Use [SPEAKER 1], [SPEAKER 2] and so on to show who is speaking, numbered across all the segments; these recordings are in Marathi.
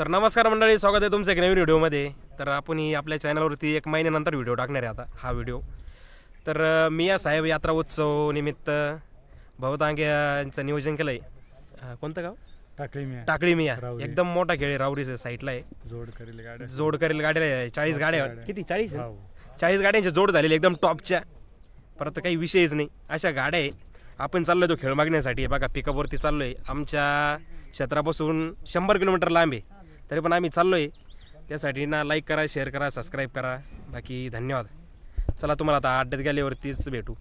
[SPEAKER 1] तर नमस्कार मंडळी, स्वागत आहे तुमचं एक नवीन व्हिडिओमध्ये। तर आपण आपल्या चॅनलवरती एक महिन्यानंतर व्हिडिओ टाकणार आहे आता हा व्हिडिओ। तर मिया साहेब यात्रा उत्सव निमित्त बहुतांग यांचं नियोजन केलं आहे। कोणतं गाव? टाकळी मिया एकदम मोठा खेळ आहे, रावरीच्या साईडला आहे। जोड करेल गाड्या 40 गाड्या, किती 40 गाड्यांची जोड झालेली एकदम टॉपच्या, परत काही विषयच नाही अशा गाड्या आहे। आपण चाललोय तो खेळ मागण्यासाठी, बघा पिकअपवरती चाललोय, आमच्या क्षेत्रापासून 100 किलोमीटर लांब आहे, तरी पण आम्ही चाललोय त्यासाठी ना। लाईक करा, शेअर करा, सबस्क्राईब करा, बाकी धन्यवाद। चला तुम्हाला आता अड्ड्यात गेल्यावरतीच भेटू।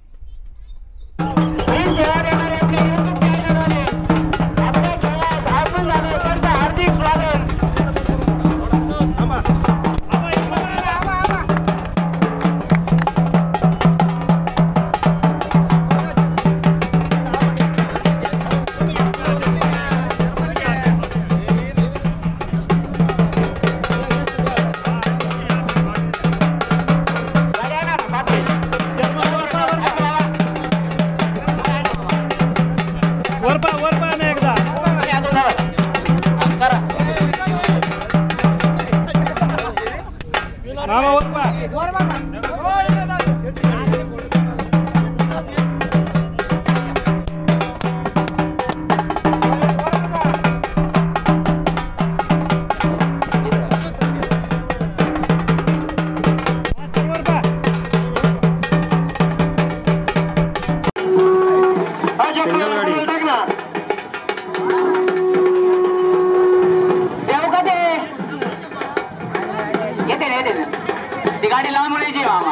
[SPEAKER 2] गाडी लांबून यायची मामा,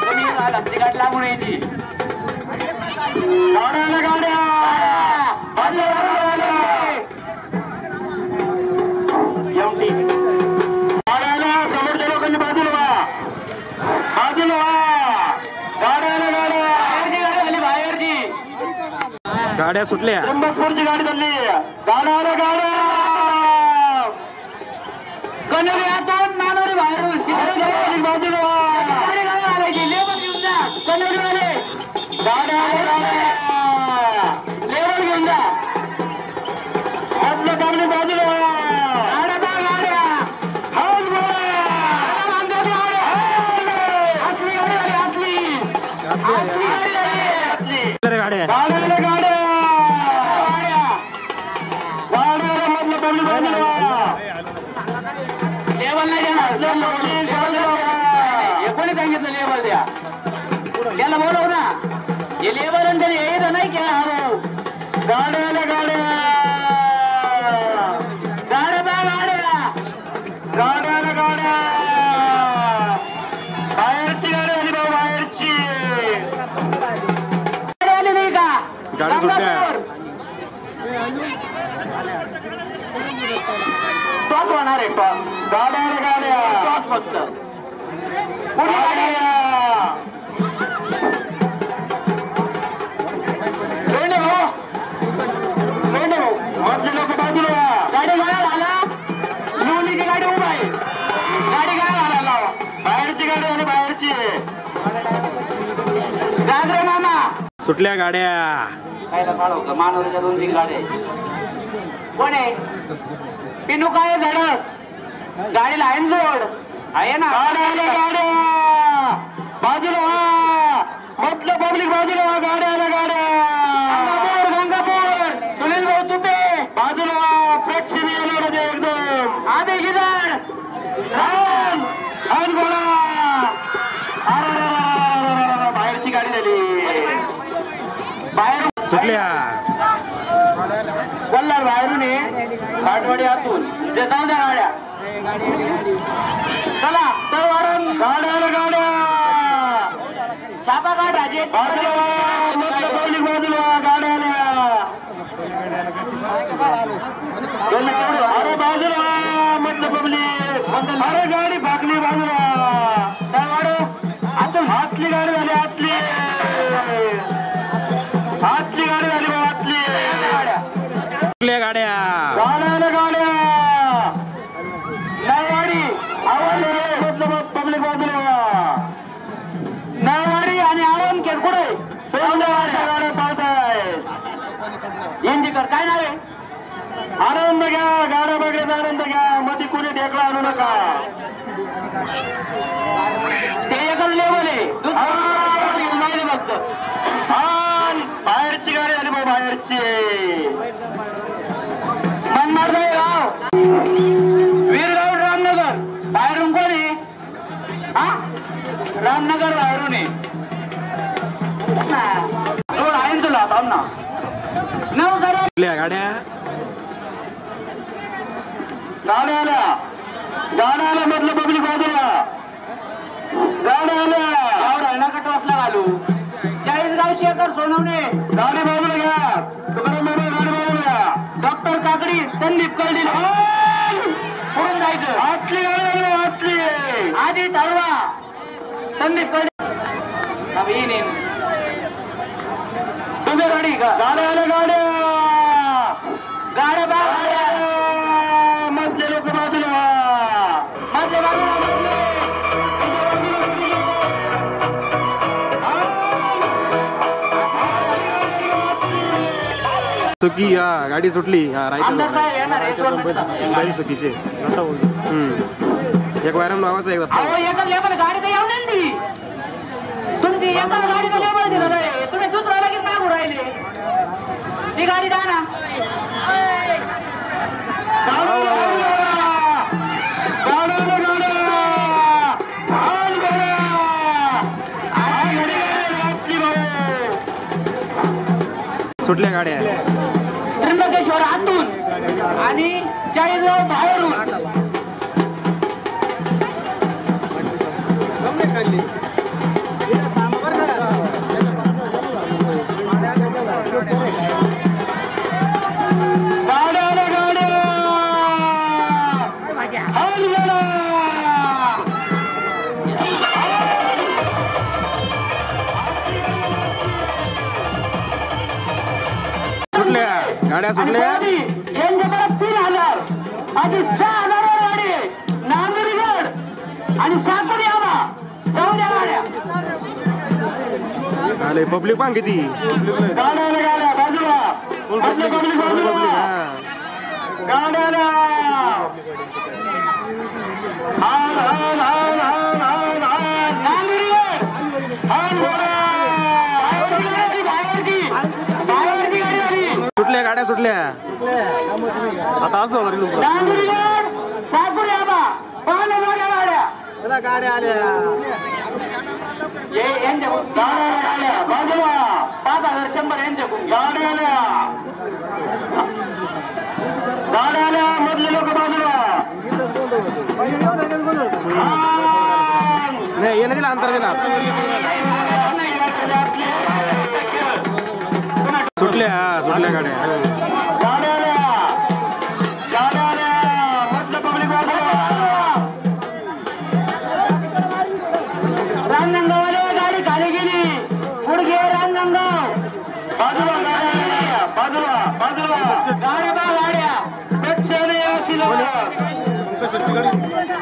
[SPEAKER 2] तुम्ही झाला ती गाडी लांबून यायची। गाड्या गाड्याला समोरच्या लोकांनी बाजूला व्हा, बाजूला व्हा। गाड्याला गाड्या बाहेरची
[SPEAKER 1] गाड्या सुटल्या,
[SPEAKER 2] त्र्यंबकपूरची गाडी चालली। गाड्याला गाड्या कन्नडीतून मानवरी बाहेरून बाजूला लेबर घेऊन जा, कन्नडीवाले गाड्या लेबर घेऊन जा, आपल्या कामली बाजूला कोणी सांगितलं लेबर द्या, त्याला बोलव ना। हे लेबर तरी यायचं नाही क्या? गाड्याला गाड्या गाड्या गाड्या गाड्याला गाड्या बाहेरची गाडी आली भाऊ, बाहेरची आली नाही का? टॉप होणार आहे, टॉप गाड्याला गाड्या टॉप फक्त पुढे गाड्या मधले लोक बाजूला। गाडी गाड्या झाला, लोणीची गाडी उभा आहे, गाडी गाड्या झाला, बाहेरची गाडी आणि बाहेरची गाजरे मामा
[SPEAKER 1] सुटल्या गाड्या।
[SPEAKER 2] खायला काढू मानवरीच्या 2-3 गाड्या कोण आहे? पिनू काय धडक गाडीला आहे जोड आहे ना। गाड्या गाड्या बाजूला व्हा, मधलं पब्लिक बाजूला व्हा। गाड्याला गाड्या गंगापूर सुनील भाऊ तुपे बाजूला व्हा, प्रेक्षणीय लढत एकदम आधी गिदाड बोला। बाहेरची गाडी झाली, बाहेर
[SPEAKER 1] सुटल्या
[SPEAKER 2] कल्लार बाहेरून ये, घाटवाडी आतून ते जाऊ द्या गाड्या। चला तर वाढून गाड्याला गाड्या छापा काढ राजे बाजूला पब्लिक बाजूला गाड्याला। अरे बाजूला म्हटलं पब्लिक, अरे गाडी भागली बाजूला। काय वाढू आतून हातली गाडी झाली, हातली गाडी झाली, हातली
[SPEAKER 1] सुटल्या गाड्या
[SPEAKER 2] गाड्याला गाड्या नळवाडी आवडले, म्हटलं पब्लिक बाजूला। नळवाडी आणि आवण केरकुडे गाड्या पाहत आहे। इंजिकर काय नाव आहे? आनंद घ्या गाड्या एकला आणू नका ते एकच लेवल आहे फक्त बाहेरची गाडी आली भाऊ बाहेरची मनमाड नाही गाव वीरगाव रामनगर बाहेरून कोण आहे रामनगर बाहेरून आहे रोड आहे तुला थांब ना नऊ गाड्या गाड्या आल्या म्हटलं पब्लिक बाजूला गाड्या आल्या रायना कटवासला घालू 40 गावची एकर सोनवणे गाडी बाजूला घ्या तुकाराम बाबा गाडी बाजूला घ्या डॉक्टर काकडी संदीप कळडी पुढून जायचं आटली आधी तळवा संदीप कळडी तुम्ही रेडी का गाड्या आल्या गाड्या मधले लोक बाजूला मधले बाजूला
[SPEAKER 1] चुकी गाडी सुटली गाडी चुकीचे एक वायरम नावाचा एकदा
[SPEAKER 2] गाडी तर येऊन ती तुमची एका गाडीचा लेबल दिलं आहे तुम्ही दुसऱ्या लगेच मागू राहिले ती गाडी द्या ना
[SPEAKER 1] सुटल्या गाड्या
[SPEAKER 2] त्र्यंबकेश्वर आतून आणि चाळीसगाव बाहेरून
[SPEAKER 1] गाड्या सुटल्या
[SPEAKER 2] यांच्या परत 3000 आधी 6000 गाडी नांदुरीगड आणि साकुरी आबा जाऊ द्या गाड्या
[SPEAKER 1] आले पब्लिक पण किती
[SPEAKER 2] गाड्या बाजूला पब्लिक बाजूला गाड्या
[SPEAKER 1] सुटल्या गाड्या सुटल्या आता असं
[SPEAKER 2] साकुरी आबा गाड्या आल्या गाड्या बाजूला 5100 यांच्याकडून गाड्या आल्या मधले लोक बाजूला
[SPEAKER 1] नाही येणं दिला अंतर दिला सुटल्या गाड्या मधलं पब्लिक रांजणगाववाले गाडी खाली गेली पुढे रांजणगाव बाजूला गाड्या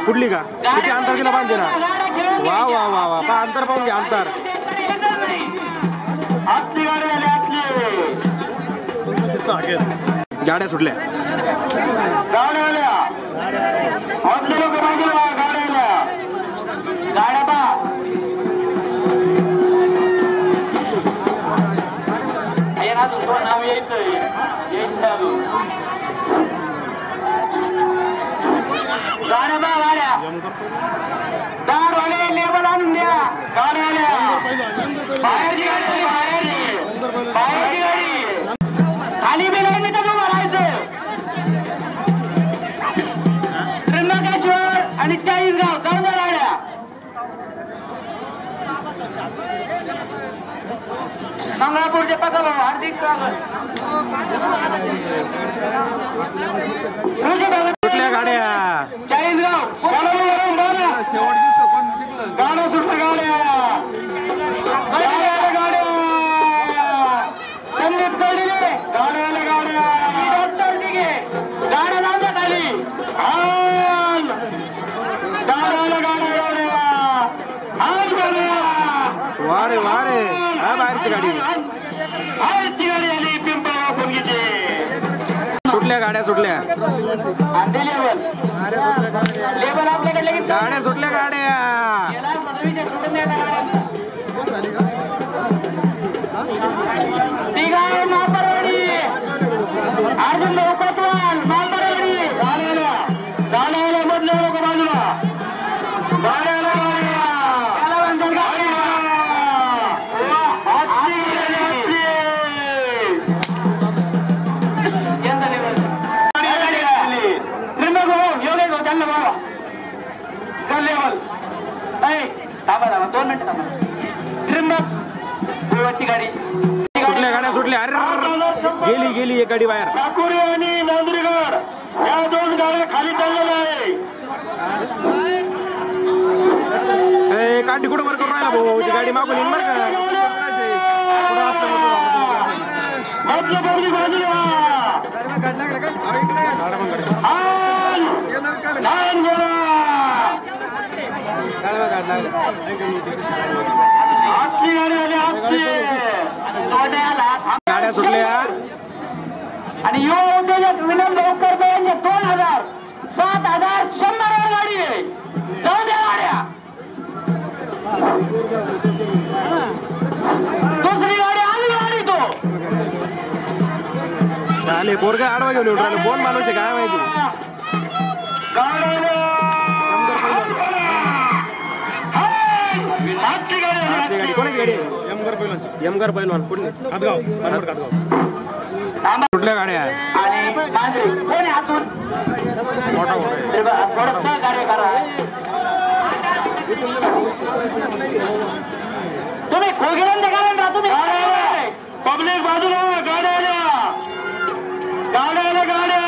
[SPEAKER 1] कुठली का किती अंतर दिला पाहिजे ना वा वा वा वा पा अंतर पाहून घ्या अंतर गाड्या सुटल्या
[SPEAKER 2] गाड्या पा अजून नाव यायचं गाड्या दारवाले लेबल आणून द्या गाड्या बाहेरची गाडी खाली बी नाही तर उभं राहायचं त्र्यंबकेश्वर आणि चाळीसगाव जाऊन गाड्या मंगळापूरचे पका भाऊ हार्दिक स्वागत
[SPEAKER 1] सुटल्या गाड्या
[SPEAKER 2] चाळीसगाव गाड्या सुटल्या गाड्या संदीप कळले गाड्या डॉक्टर निघे गाड्या लावल्या खाली
[SPEAKER 1] वारे बाहेरची गाडी
[SPEAKER 2] आली पिंपळगाव
[SPEAKER 1] सुटल्या गाड्या सुटल्या
[SPEAKER 2] लेवल मिनिट थांबा. त्रिंबक गोवाची गाडी
[SPEAKER 1] सुटल्या गाड्या सुटल्या. अरे गेली गेली एक गाडी बाहेर.
[SPEAKER 3] साकुरी आणि नांदरीगड या दोन गाड्या खाली चाललेल्या आहे.
[SPEAKER 1] काठी कुठं वर करून राहिला भाऊ. ती गाडी मागून येईन बरं का. गाड्या सुटल्या
[SPEAKER 2] आणि युवा उद्योजक विनम लवकर यांचे 2000 7,100 गाडी आहे. जाऊ द्या गाड्या. दुसरी गाडी आली गाडी तो
[SPEAKER 1] आले पोरगा आडवा घेऊन येऊन राहिलं. कोण माणूस आहे काय माहिती. गाडी कोणाची गाडी आहे. यमगर पैलवान कुठली कुठल्या गाड्या
[SPEAKER 2] आणि कोण हातून
[SPEAKER 1] मोठा
[SPEAKER 2] थोडं सहकार्य करा. तुम्ही खोगिरंद करा. तुम्ही
[SPEAKER 3] पब्लिक बाजूला गाड्या आल्या. गाड्या आल्या गाड्या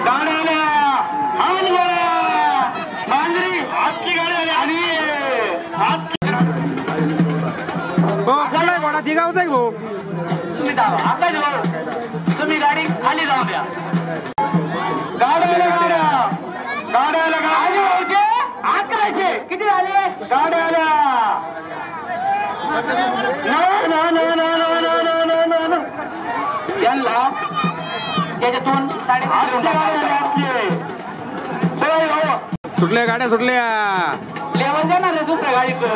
[SPEAKER 3] गाड्या आल्या. हात गोळ्या मांजरी हातची गाडी आली आणि हात
[SPEAKER 1] कोणा कोणा ती गावचा आहे भाऊ.
[SPEAKER 2] तुम्ही धावा आता जाऊ. तुम्ही गाडी खाली जाऊ द्या.
[SPEAKER 3] गाड्या आल्या गाड्या गाड्या आल्या गाड्या
[SPEAKER 2] 1100 किती झाले.
[SPEAKER 3] गाड्या आल्या.
[SPEAKER 2] त्यांना त्याच्यातून
[SPEAKER 3] 800
[SPEAKER 1] सुटल्या गाड्या सुटल्या.
[SPEAKER 2] लेवल जाणार आहे दुसऱ्या गाडीचं.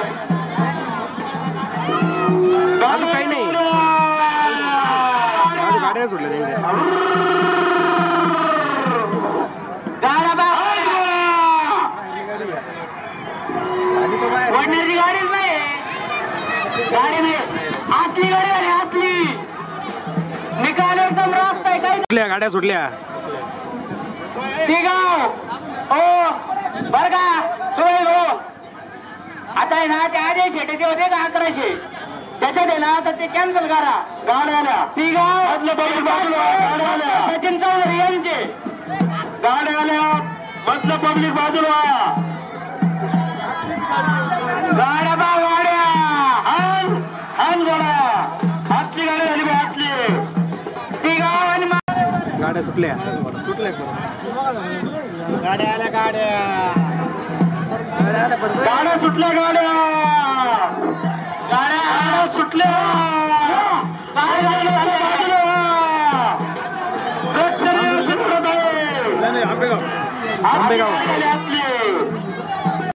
[SPEAKER 1] अजून काही नाही. अजून गाड्या सुटल्या त्यांच्या.
[SPEAKER 2] वडण्याची गाडीच नाही. गाडी नाही आतली गाडी आली आतली. निकाल एकदम रास्त आहे. काही
[SPEAKER 1] सुटल्या गाड्या सुटल्या.
[SPEAKER 2] गाव हो बर का. तुम्ही हो आता आहे ना ते आधे शेटेचे होते का 1100 त्याच्यात आहे ना तर ते कॅन्सल करा.
[SPEAKER 3] गाड्या आल्या.
[SPEAKER 2] गाव
[SPEAKER 3] गाड्या आल्या.
[SPEAKER 2] सचिन चौधरी यांचे
[SPEAKER 3] गाड्या आल्या. मधलं पब्लिक बाजूला.
[SPEAKER 2] गाड्या बा गाड्या
[SPEAKER 3] हान गोळ्या हातली गाडी झाली बा हातली.
[SPEAKER 2] गाव आणि
[SPEAKER 1] गाड्या सुटल्या.
[SPEAKER 3] गाड्या आल्या गाड्या गाड्या सुटल्या गाड्या गाड्या सुटल्या.
[SPEAKER 1] आंबेगाव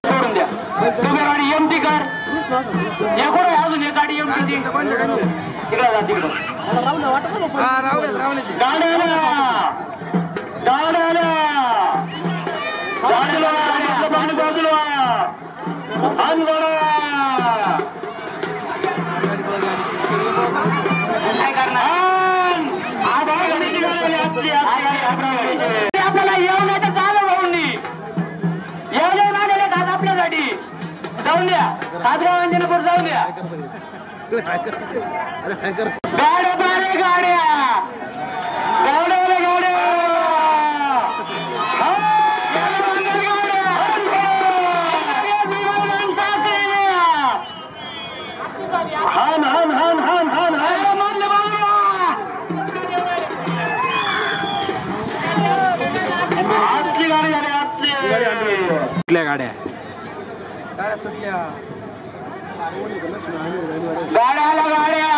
[SPEAKER 2] सोडून द्या. तुम्ही गाडी एमटी कर. एकूण अजून एक गाडी एमटी तिकडे जा तिकडं.
[SPEAKER 3] गाड्या आल्या गाड्या आल्या. गाडीला पाणी बाजूला. हान गोळ्या
[SPEAKER 2] काय करणार. आपल्याला येऊन येतं झालं भाऊंनी. येऊन येऊन आलेले घात आपल्यासाठी. जाऊन द्या. तासगाव अंजनपूर जाऊन द्या. गाड्या बारे गाड्या गाड्या गाड्या
[SPEAKER 3] हान हान हान हान हान हान. आजची गाडी झाली आजची.
[SPEAKER 1] सुटल्या गाड्या.
[SPEAKER 2] गाड्या आल्या गाड्या.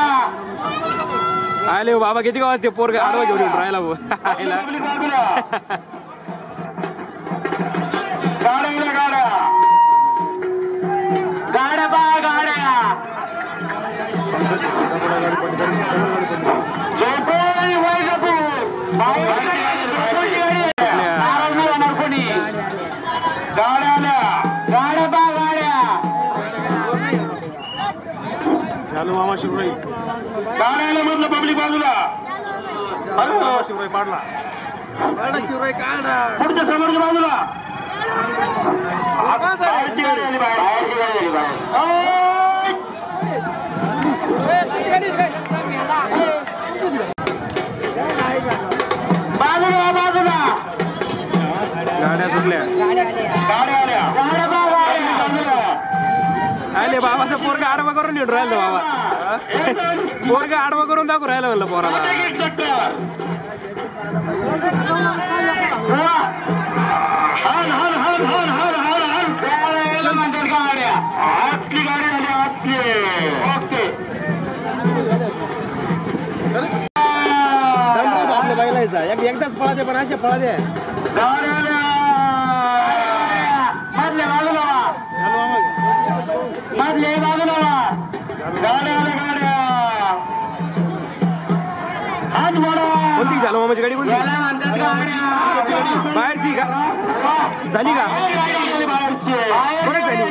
[SPEAKER 1] आले हो बाबा किती वाजते पोरगा आडवा घेऊन येऊन राहिला भाऊ.
[SPEAKER 3] गाड्या गाड्या
[SPEAKER 2] गाड्या बा गाड्या
[SPEAKER 3] जयपूर वैजापूर
[SPEAKER 2] नाराज नाही होणार कोणी.
[SPEAKER 3] गाड्या आल्या.
[SPEAKER 2] गाड्या बा गाड्या
[SPEAKER 1] मामा शिवराई.
[SPEAKER 3] गाड्या आल्या मधलं पब्लिक बाजूला.
[SPEAKER 1] शिवराई पाडला.
[SPEAKER 3] पुढच्या समोरच्या बाजूला. बाहेरची गाडी आली बाहेरची गाडी आली बाजूला बाजूला
[SPEAKER 1] गाड्या सुटल्या
[SPEAKER 3] गाड्या आल्या
[SPEAKER 1] आले बाबाचा पोरगा आडवा करून येऊन राहिलं बाबा पोरगा आडवा करून दाखवून राहिलं म्हणलं पोराला
[SPEAKER 3] आपली गाडी झाली आपली ओके
[SPEAKER 1] आपल्या बैलायचा एकदाच पळा दे पण अशा पळा दे
[SPEAKER 3] मधले बाजूला मधले बाजूला गाड्या गाड्या हात मोडा
[SPEAKER 1] कोणती झालो मामाची गाडी कोणती बाहेरची का झाली का कोणी झाली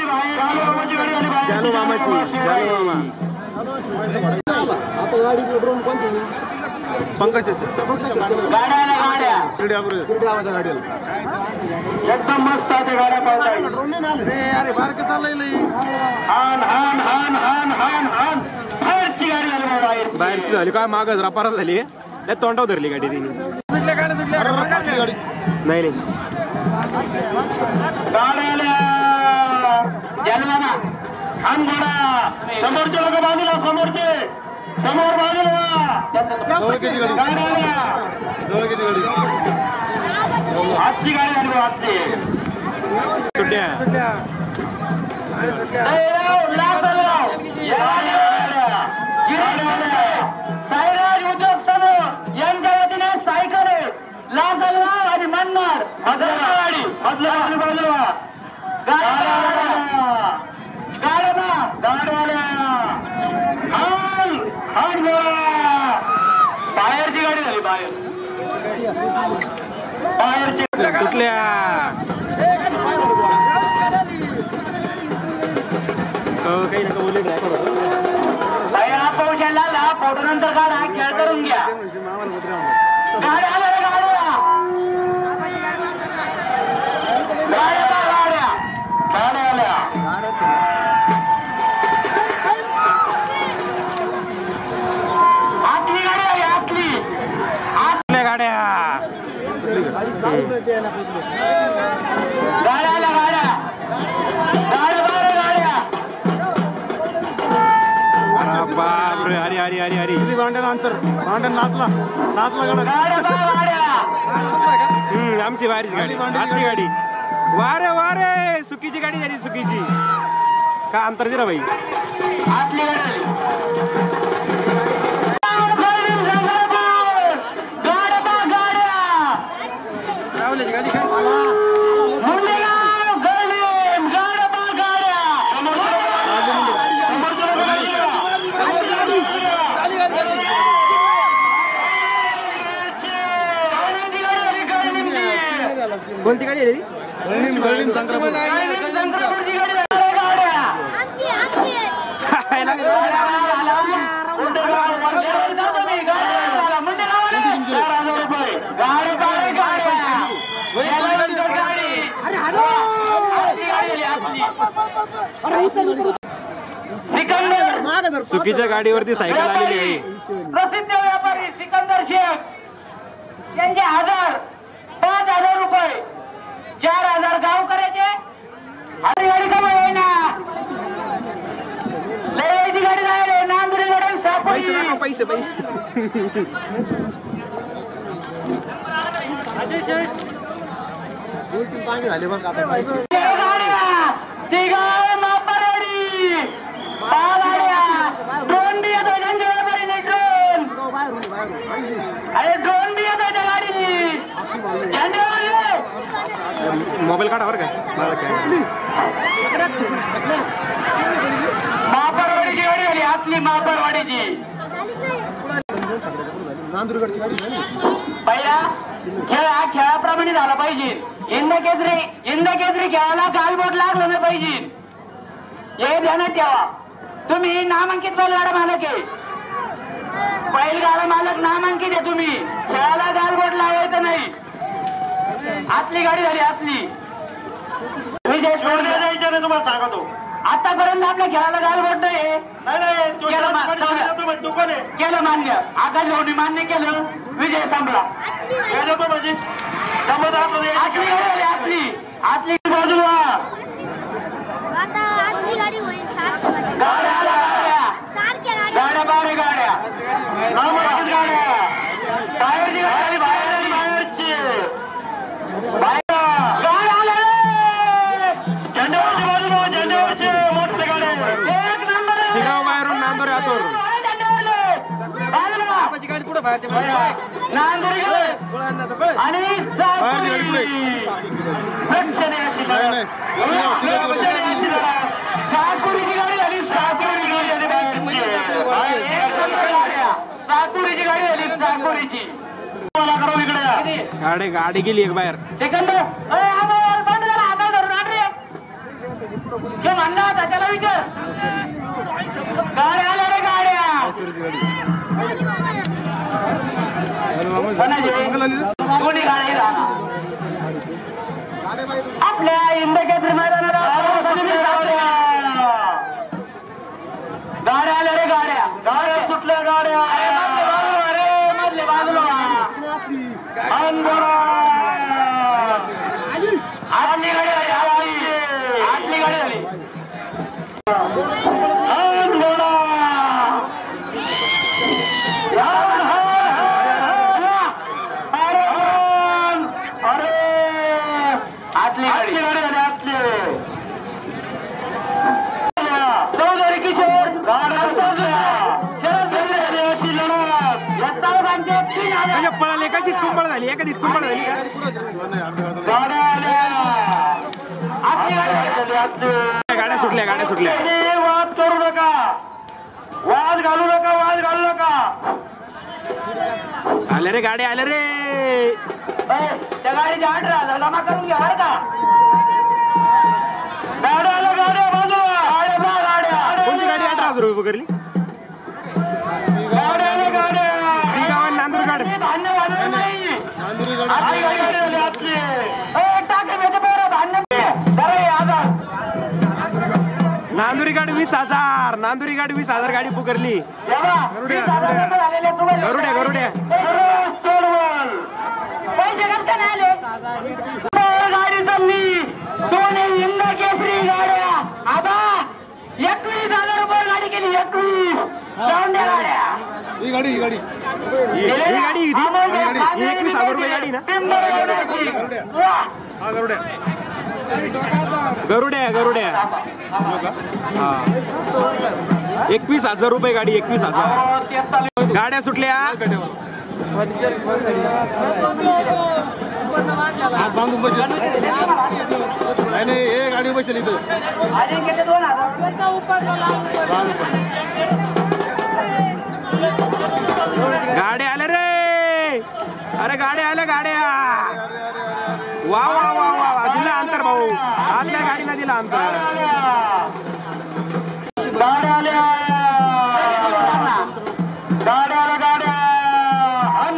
[SPEAKER 1] जालो मामाची जालो मामा
[SPEAKER 4] आता गाडीची ड्रोन कोणती
[SPEAKER 1] पंकज
[SPEAKER 3] गाड्या
[SPEAKER 4] शिर्डी गाडीला
[SPEAKER 3] एकदम मस्त अशा गाड्या पाहताय
[SPEAKER 4] अरे बारकं चाललंय
[SPEAKER 3] हान हान हान हान हान हान बाहेरची गाडी झाली बाहेर
[SPEAKER 1] बाहेरची झाली काय मागच रापारा झाली त्या तोंडावर धरली गाडी तिने नाही नाही
[SPEAKER 3] गाड्या जन्माना हान घोडा समोरचे लोक बाजूला समोरचे समोर बाजूला हातची गाडी झाली हातची
[SPEAKER 1] सुट्ट्या
[SPEAKER 3] साईराज उद्योग समूह यांच्या वतीने सायकल लासलगाव आणि मन्नार गाडी बाजूला बाहेरची गाडी झाली बाहेर बाहेरची
[SPEAKER 1] सुटल्या काही नका बोलले ड्रायव्हर होतो
[SPEAKER 3] बाहेर पोहोचायला फोटो नंतर काढा खेळ करून घ्या गाड्या आल्या गाड्या गाड्या गाड्या आल्या आतली गाडी आली आतली
[SPEAKER 1] आपल्या गाड्या
[SPEAKER 3] गाड्या आल्या गाड्या गाड्या गाड्या
[SPEAKER 1] बापरे अरे अरे अरे अरे
[SPEAKER 4] अंतर नाचला गाडा
[SPEAKER 3] गाड्या गाड्या
[SPEAKER 1] आमची वारीची गाडी आतली गाडी वारे वारे सुकीची गाडी झाली सुकीची का अंतर दिला बाई
[SPEAKER 3] आतली गाडी
[SPEAKER 1] कोणती गाडी आहे सुकीच्या गाडीवरती सायकल आलेली आहे
[SPEAKER 3] प्रसिद्ध व्यापारी सिकंदर शेख यांचे 5,000 रुपये 4,000 गावकऱ्याचे आणि गाडी कमाई ना लयची गाडी राहिले नांदुरी गाडी
[SPEAKER 1] पैसे दाखव पैसे पैसे
[SPEAKER 4] झाले बघ आता
[SPEAKER 3] ड्रोन बी येतोय त्यांच्या व्यापारीने ड्रोन अरे ड्रोन बी येतोय त्या गाडीने
[SPEAKER 1] मोबाईल काढा बरं का मला काय
[SPEAKER 3] महापरवाडीची गाडी आली आपली महापरवाडीची
[SPEAKER 4] नांदुरगडची गाडी
[SPEAKER 3] पहिला खेळ हा खेळाप्रमाणे झाला पाहिजे इंद केसरी खेळाला गालबोट लागलं नाही पाहिजे हे ध्यानात ठेवा तुम्ही नामांकित बैलगाडा मालक आहे बैलगाडा मालक नामांकित आहे तुम्ही खेळाला गालबोट लावायचं नाही आतली गाडी झाली आतली विजय सोडले
[SPEAKER 2] तुम्हाला सांगतो
[SPEAKER 3] आतापर्यंत आपल्या खेळाला गालबोट नाही केलं मान्य आकाश भाऊनी मान्य केलं विजय संपला आतली आतली बाजूला गाड्या बारे गाड्या बाहेरची गाडी बाहेरची झेंड्यावरची बाजूला झेंड्यावरची मोठे गाड्या एक नंबर
[SPEAKER 1] बाहेरून नांदोरे आतोर
[SPEAKER 3] आणि साकुरीची गाडी झाली साकुरीची गाडी झाली साकुरीची
[SPEAKER 1] गाडी गाडी गेली एक बाहेर
[SPEAKER 3] सेकंद बंद झाला हातात धरून आण रे जो म्हणला होता त्याला विचार गाड्या आल्या रे गाड्या कोणी गाडी राहणार आपल्या इंदकेसरी मैदानाला गाड्या आल्या रे गाड्या गाड्या सुटल्या गाड्या अरे मधले बाजूला आतली गाडी झाली आतली गाडी झाली आतली गाडी झाली आतली चौधरी किशोर
[SPEAKER 1] पळाली कशी चुंबळ झाली एखादी चुंबळ झाली गाड्या सुटल्या गाड्या सुटल्या
[SPEAKER 3] वाद करू नका वाद घालू नका वाद घालू नका
[SPEAKER 1] आले रे गाड्या आले रे
[SPEAKER 3] त्या गाडीच्या 18,000 जमा करून घ्या बरं का गाड्या गाड्या बाजूला गाड्या
[SPEAKER 1] कोणती गाडी 18,000 रुपये पकडली
[SPEAKER 3] गाड्या गाड्या
[SPEAKER 1] नांदूर गाडी
[SPEAKER 3] धान्य घालत नाही आपली गाडी झाली आपली टाके भेट बरं धान्य बरं आधार
[SPEAKER 1] नांदुरी गाडी 20,000 नांदुरी गाडी 20,000 गाडी पुकारली गरुड्या गरुड्या
[SPEAKER 3] पैसे कसं नाही आले गाडी चालली दोन्ही हिंद केसरी गाड्या आता 21,000 रुपये गाडी केली 21 जाऊन द्या गाड्या
[SPEAKER 4] ही गाडी
[SPEAKER 1] ही गाडी 21,000 रुपये गाडी ना
[SPEAKER 4] हा गरुड्या
[SPEAKER 1] गरुड्या गरुड्या हा 21,000 रुपये गाडी 21,000 गाड्या सुटल्या
[SPEAKER 4] बांधून बसेल नाही हे गाडी बसेल इथं
[SPEAKER 1] गाड्या आल्या रे अरे गाड्या आल्या गाड्या वा वा वा वा दिला अंतर भाऊ आतल्या गाडीला दिला अंतर
[SPEAKER 3] गाड्या आल्या गाड्या गाड्या हन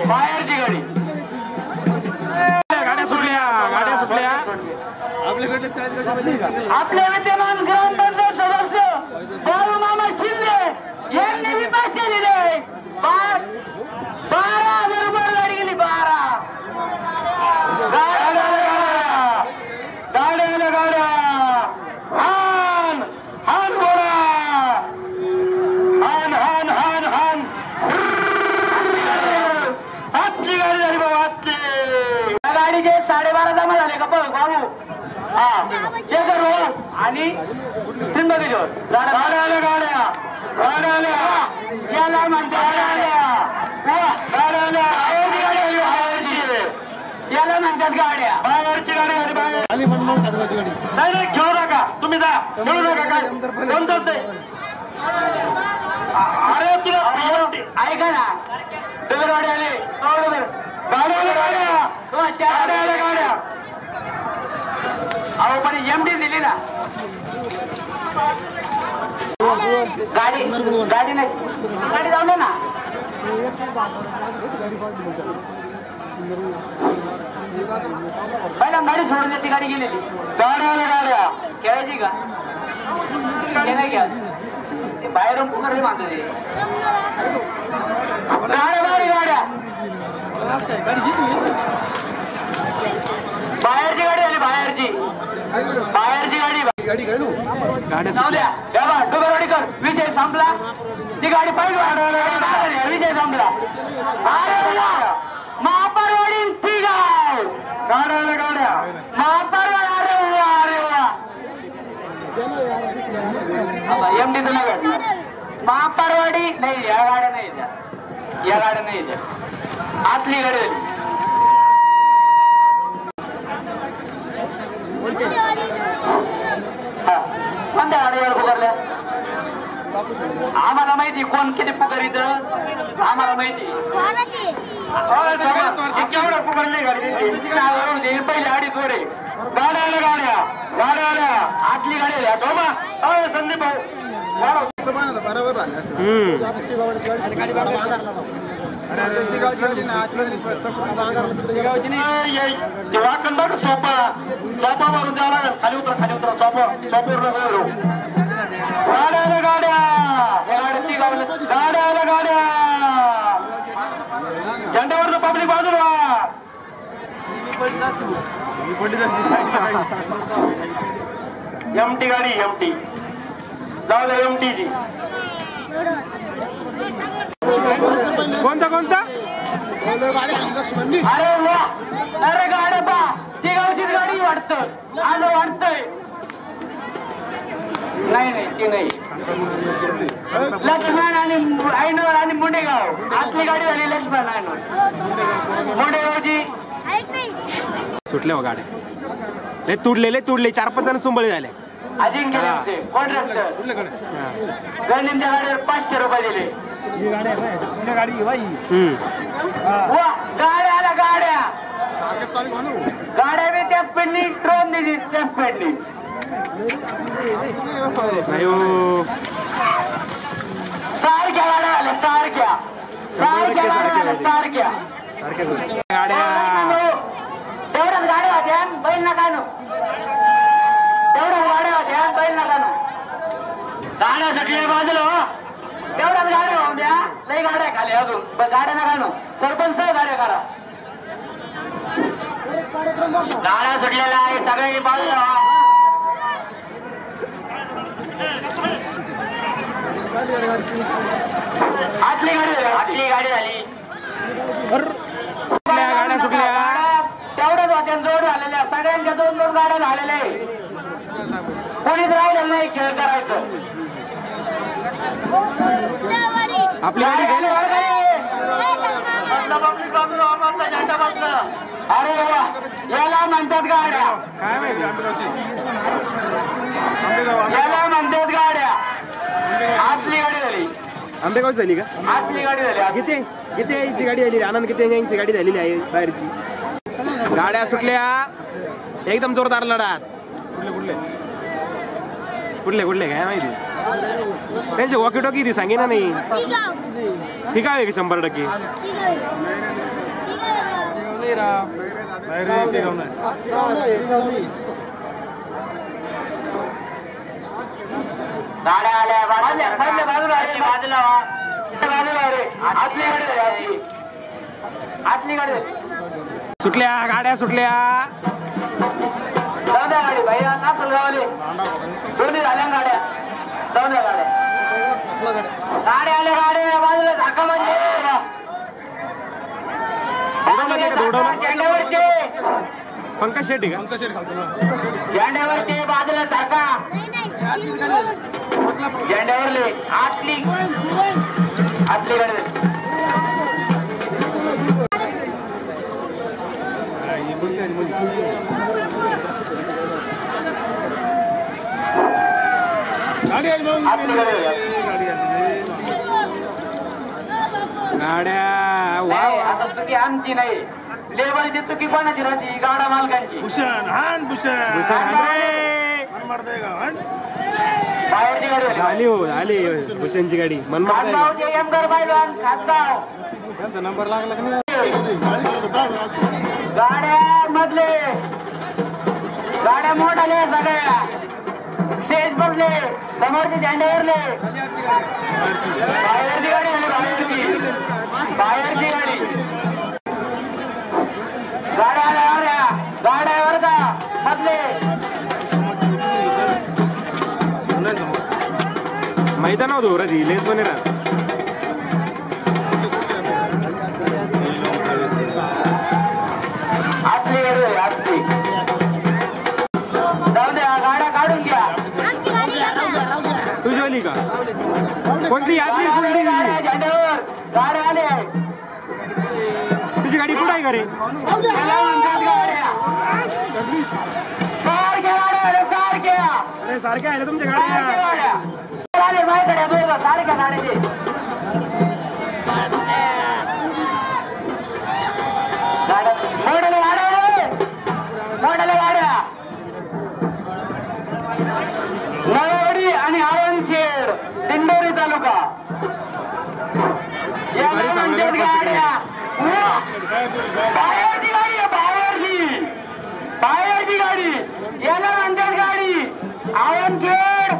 [SPEAKER 3] बाहेरची गाडी
[SPEAKER 1] गाड्या सुटल्या गाड्या सुटल्या
[SPEAKER 3] आपले विद्यमान ग्रामपंचायत सदस्य बाळू मामा शिंदे यांनी मी पैसे दिले 12,000 रुपये गाडी गेली 12 गाड्या गाड्या हान हान बोला हान हान हान हान आपली गाडी झाली बाबा आपली त्या गाडीचे 12.5 जमा झाले का बघ बाबू हा शेखर भाऊ आणि सिंधकीजोर गाड्या आल्या गाड्या गाड्या आल्या याला म्हणते गाड्या आल्या याला म्हणतात गाड्या बाहेरची गाडी आली बाहेर
[SPEAKER 4] आली म्हणून गाडी
[SPEAKER 3] नाही नाही खेळू नका तुम्ही जा खेळू नका काय कोणतंच नाही अरे तुला ऐका ना डोंगरवाडी आले गाड्या आल्या गाड्या तुम्हाला गाड्या आल्या गाड्या अहो पण एमडी दिली ना गाडी गाडी नाही गाडी जाऊ ना पहिला गाडी सोडून ती गाडी गेलेली. गाड्या खेळायची का नाही घ्या ते बाहेरून पुकारले मानतो ते गाड्या बाहेरची गाडी आली. बाहेरची गाडी जाऊ द्या. डोबरवाडी कर. विजय संपला. ती गाडी पहिली विजय संपला. महापरवाडी ती गाड्या महापरवाडी. एमडी तुला महापरवाडी नाही. या गाड्या नाही त्या आतली गाडी कोणत्या गाडीवर पुकारल्या आम्हाला माहिती कोण किती पुकारित आम्हाला माहिती. केवढं पुकारली गाडी पहिले अडीच वरे गाड्या आतली गाडी आल्या. संदीप भाऊ वाकण सोपा मारून द्यावा खाली उतरा गाड्या झेंड्यावर पब्लिक बाजूला एमटी गाडी जाऊ द्या एमटी ची कोणता अरे वा अरे गाड्या पा ती गावचीच गाडी वाटतं आलं वाटतंय. नाही ती नाही. लक्ष्मण आणि मुंडेगाव आतली गाडी झाली. लक्ष्मण मुंडेगावची
[SPEAKER 1] सुटल्या हो गाड्या लय तुडले 4-5 जण चुंबळे झाले.
[SPEAKER 3] अजिंक्य कॉन्ट्रॅक्टर गणिमच्या गाडीवर 500 रुपये दिले. गाड्या बी त्या पेडणी ट्रोन दिली त्या पेडणी सारख्या गाड्या आल्या सारख्या तेवढ्याच गाड्या होत्या बैल नका नो गाड्या सगळे बाजूला तेवढ्याच गाड्या होऊन द्या. लई गाड्या खाली अजून गाड्या नका नो सरपंच गाड्या करा. गाड्या सुटलेल्या आहे सगळ्यांनी बाजूला. आतली गाडी झाली.
[SPEAKER 1] गाड्या सुटल्या
[SPEAKER 3] तेवढ्याच होत्या जोड झालेल्या सगळ्यांच्या 2-2 गाड्या झालेल्या. कोणीच राहिलं नाही खेळ करायचं.
[SPEAKER 1] आपली गाडी
[SPEAKER 3] झेंडा बसला. अरे वा याला म्हणतात गाड्या
[SPEAKER 1] काय माहिती
[SPEAKER 3] याला म्हणतात गाड्या. आतली गाडी झाली.
[SPEAKER 1] आंबेगाव झाली का?
[SPEAKER 3] आतली गाडी झाली.
[SPEAKER 1] किती यांची गाडी झाली. आनंद किती यांची गाडी झालेली आहे बाहेरची. गाड्या सुटल्या एकदम जोरदार लढात. कुठले काय माहिती त्यांचे वॉकी टॉकी ती सांगे ना नाही. ठीक आहे की 100%.
[SPEAKER 3] गाड्या आल्या बाजूला आतली गाडी
[SPEAKER 1] सुटल्या गाड्या
[SPEAKER 3] जाऊ द्या गाडी भाई नासल गावले दोन्ही झाल्या गाड्या. जाऊ द्या गाड्या आल्या बाजूला झाका म्हणजे
[SPEAKER 1] पंकज शेट्टी का?
[SPEAKER 3] झेंड्यावरचे बाजूला झाका झेंड्यावरले आतली गाडी
[SPEAKER 1] गाड्या
[SPEAKER 3] आता चुकी आमची नाही. लेबलची चुकी कोणाची राहते? गाडा मालकांची.
[SPEAKER 4] भूषण
[SPEAKER 1] भूषण
[SPEAKER 3] बाहेरची गाडी आली.
[SPEAKER 1] आली हो आली हुसेनची गाडी मनमोहन
[SPEAKER 3] खासगावचे एमकर पैलवान खासगाव
[SPEAKER 4] त्यांचा नंबर लागला की नाही
[SPEAKER 3] गाड्या मधले गाड्या मोठाले सगळ्या स्टेज बसले समोरचे झेंड्यावरले बाहेरची गाडी आली बाहेरची गाडी गाड्या आल्या गाड्यावर का मधले
[SPEAKER 1] मैदान होतो रदी लेस सोनेरा
[SPEAKER 3] आपली गाडी आपली जाऊ द्या गाड्या काढून घ्या
[SPEAKER 1] तुझी आली का कोणती आतली कुठली
[SPEAKER 3] गाड्या झेंड्यावर गाड्या आले
[SPEAKER 1] तुझी गाडी कुठं आहे का रे अरे सारख्या आहे ना तुमच्या गाड्या
[SPEAKER 3] नळवडी आणि आवनखेड दिंडोरी तालुका या गावांच्या गाड्या बाहेरची गाडी आहे बाहेरची गाडी याला म्हणतात गाडी आवनखेड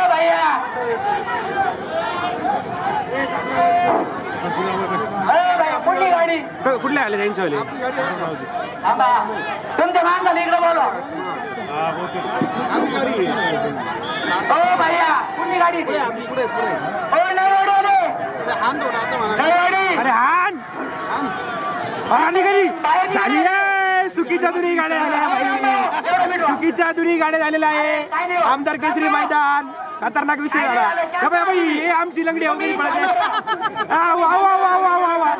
[SPEAKER 3] भैया कुठली गाडी
[SPEAKER 1] कुठले आले त्यांच्यावाले
[SPEAKER 3] थांबा तुमच्या माणसाला इकडे बोला हो भैया कुठली गाडी हो नळवडी
[SPEAKER 1] अरे हान आणि घरी झाली आहे सुकीच्या दुनी गाड्या झाल्या भाई सुकीच्या दुनी गाड्या झालेल्या आहे आमदार केसरी मैदान खतरनाक विषय झाला भाई हे आमची लंगडी वगैरे पडते वा वा वा वा वा वा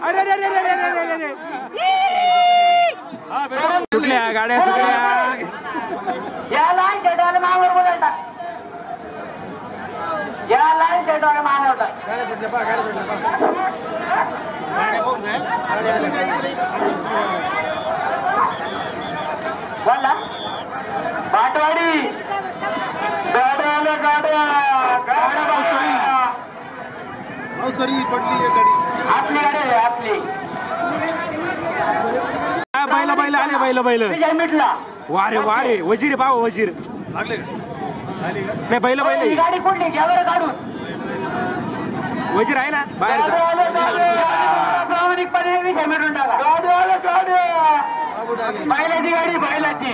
[SPEAKER 1] अरे रे रे रे रे रे रे सुटल्या गाड्या सुटल्या
[SPEAKER 3] या लाईन शेटाला मावर बोलायचा या लाईन शेटाला मानवता बोला पाटवाडी गाड्या
[SPEAKER 4] सरी पडली एक गाडी
[SPEAKER 3] आपली गाडी आहे आपली
[SPEAKER 1] बैल आले बैल
[SPEAKER 3] मिटला
[SPEAKER 1] वारे वजीर पाव वजीर
[SPEAKER 4] लागले का
[SPEAKER 1] नाही बैल
[SPEAKER 3] गाडी कुठली घ्या बरं काढून
[SPEAKER 1] वजीर आहे ना बाहेर
[SPEAKER 3] प्रामाणिकपणे विषय मिटून टाका बैलाची गाडी बैलाची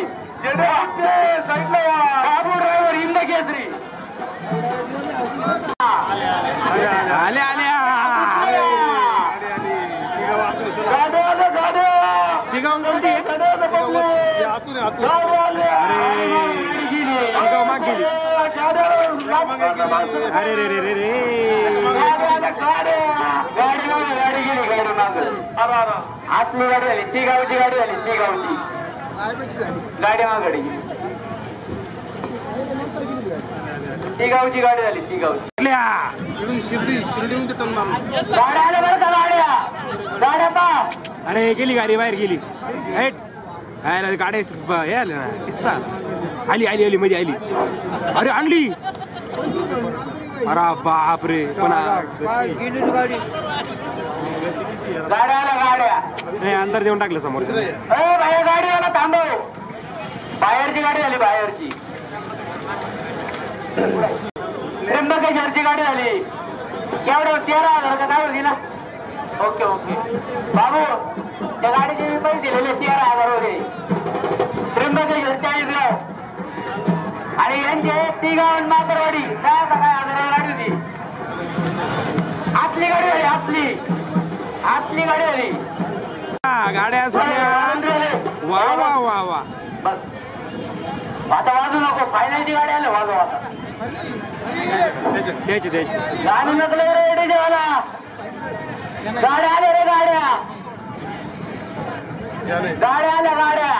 [SPEAKER 3] बाबू ड्रायव्हर हिंद केसरी
[SPEAKER 1] आल्या तिगावून कोणती
[SPEAKER 4] आतून
[SPEAKER 1] तिगाव माग गेली अरे रे रे रे रे
[SPEAKER 3] गाडी गेली आतली गाडी झाली ती गावची गाडी झाली ती गावची गाडी मागडी ती गावची गाडी झाली ती गावची
[SPEAKER 4] शिर्डी
[SPEAKER 3] गाड्या आल्या बरं का गाड्या पा
[SPEAKER 1] अरे गेली गाडी बाहेर गेली गाड्या हे आले ना किस्सा आली मध्ये आली अरे आणली अरे बाप रे पण
[SPEAKER 3] गाड्या आल्या गाड्या
[SPEAKER 1] नाही अंतर देऊन टाकलं समोर
[SPEAKER 3] बाहेर गाडी आला थांबव बाहेरची गाडी आली बाहेरची त्र्यंबकेश्वरची गाडी आली केवढं 13,000 का काय होती ना ओके बाबू त्या गाडीचे मी पैसे दिलेले 13,000 होते त्र्यंबकेश्वर 40,000 आणि यांचे तिगावन मातरवाडी 10,000 गाडी होती आपली गाडी आली आपली गाडी आली
[SPEAKER 1] गाड्या सुटल्या वा वा वा वा
[SPEAKER 3] बस आता वाजू नको फायनलची गाडी आली वाजू आता
[SPEAKER 1] द्यायची
[SPEAKER 3] गाडी नकले रेडी जेवायला गाड्या आल्या रे गाड्या आल्या गाड्या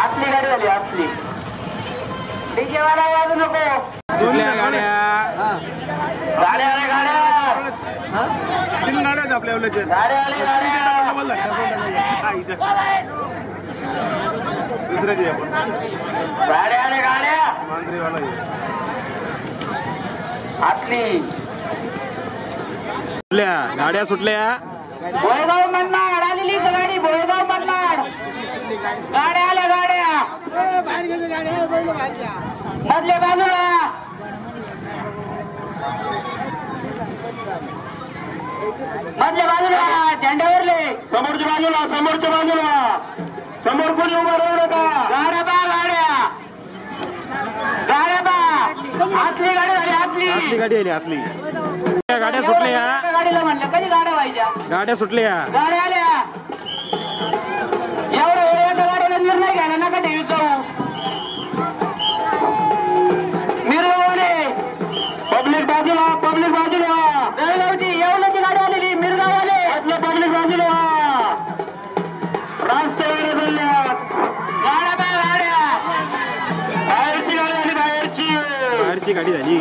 [SPEAKER 3] आपली गाडी आली आपली डीजे वाला वाजू नको
[SPEAKER 1] सुटल्या गाड्या
[SPEAKER 3] गाड्या आल्या गाड्या
[SPEAKER 4] 3 गाड्या आहेत आपल्या आपल्याचे
[SPEAKER 3] गाड्या आल्या गाड्या
[SPEAKER 4] दुसऱ्याची आपण
[SPEAKER 3] गाड्या आल्या गाड्या
[SPEAKER 4] मांजरीवाला
[SPEAKER 3] आपली
[SPEAKER 1] गाड्या सुटल्या
[SPEAKER 3] बोळगाव मन्नाड आलेली गाडी बोळगाव मन्नाड गाड्या आल्या गाड्या मधल्या बाजूला मधल्या बाजूला झेंड्यावरले समोरच्या बाजूला समोर कोणी उभा राहू नका गाड्या बा आतली गाडी झाली
[SPEAKER 1] आतली गाडी आली आतली गाड्या सुटल्या
[SPEAKER 3] गाडीला म्हणलं कधी गाड्या व्हायच्या
[SPEAKER 1] गाड्या सुटल्या
[SPEAKER 3] गाड्या आल्या एवढं एका गाडीला निर्णय घ्यायला नका ठेवी जाऊ मिरगावले पब्लिक बाजूला जळगावची येवल्याची गाडी आलेली मिरगावले पब्लिक बाजूला रस्त्यावर बोलल्या गाड्या बाहेरची गाडी आली बाहेरची
[SPEAKER 1] बाहेरची गाडी झाली